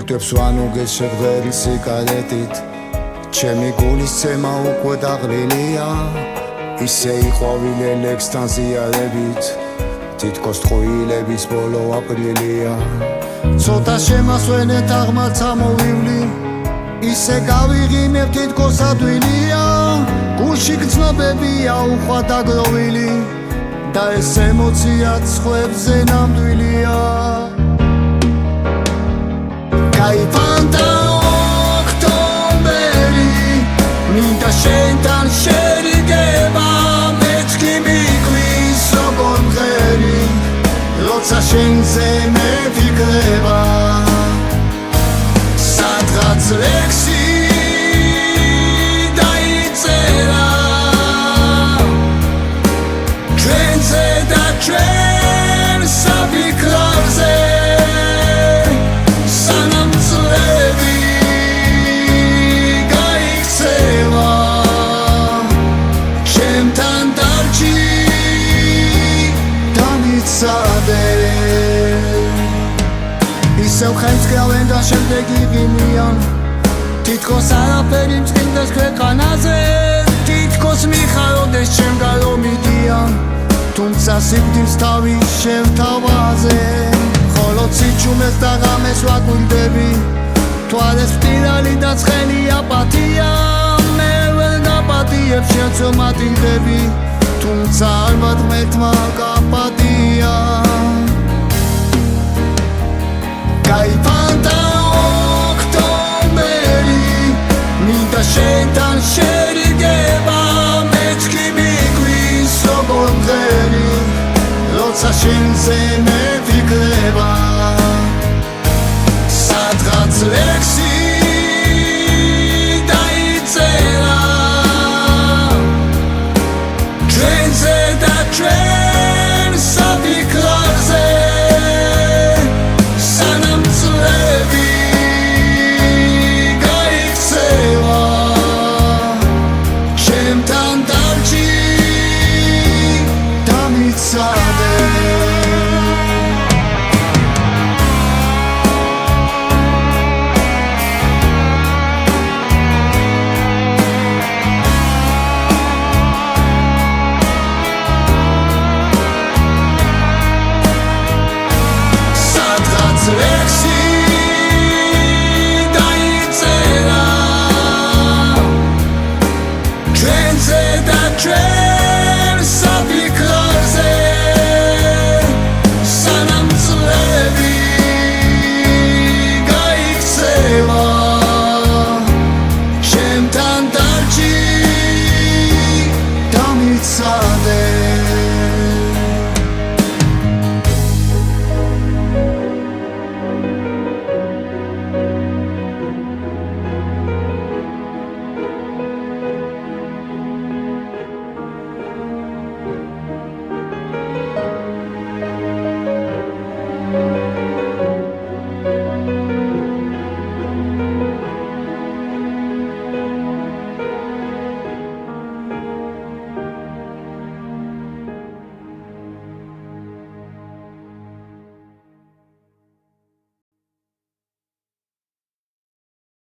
ხვდებს ვანუგეს შეგვერი სიგარეტით ჩემი გულის ცემა უკვე დაღლილია ისე იყვავილ ელექსთან ზიარებით თითქოს ტყუილების ბოლო აპრილია ცოტა შემასვენეთ აღმართა მოვივლი ისე გავიღიმებ თითქოს ადვილია გულში გრძნობებია უხვად დაგროვილი და ეს ემოციაც ხვებზე ნამდვილია გაიფანტა ოქტომბერი მინდა შენთან შერიგება მეც კი მიგვის როგორ მღერი როცა შენზე მევიქრება სადღაც ლექსი დაიწერა ჩვენზე და ჩვენ საფიქრებზე სანამ წლები გაიქცევა ჩემთან დარჩი დამიცადე ისევ ხենց გავენ და შემდეგ იღიმიან თითქოს არაფერი მწყინდეს ქვეყანაზე თითქოს მიხაროდეს ჩემგან რომ მიდიან თუმცა სიკვდილს თავი შევთავაზე ხოლო ციჩუმეს და ღამეს ვაკვირდები თვალეს ვტირალი და ცხელი აპათია მე ვერ გაპატიებ შენც რომ მატილდები თუმცა ალბათ მეთმა გაპატია გაიფანტა ოქტომბერი მინდა შენთან შერიგება მეც კი მიგვის როგორ მღერი როცა შენზე მევიქრება სადღაც ლექსი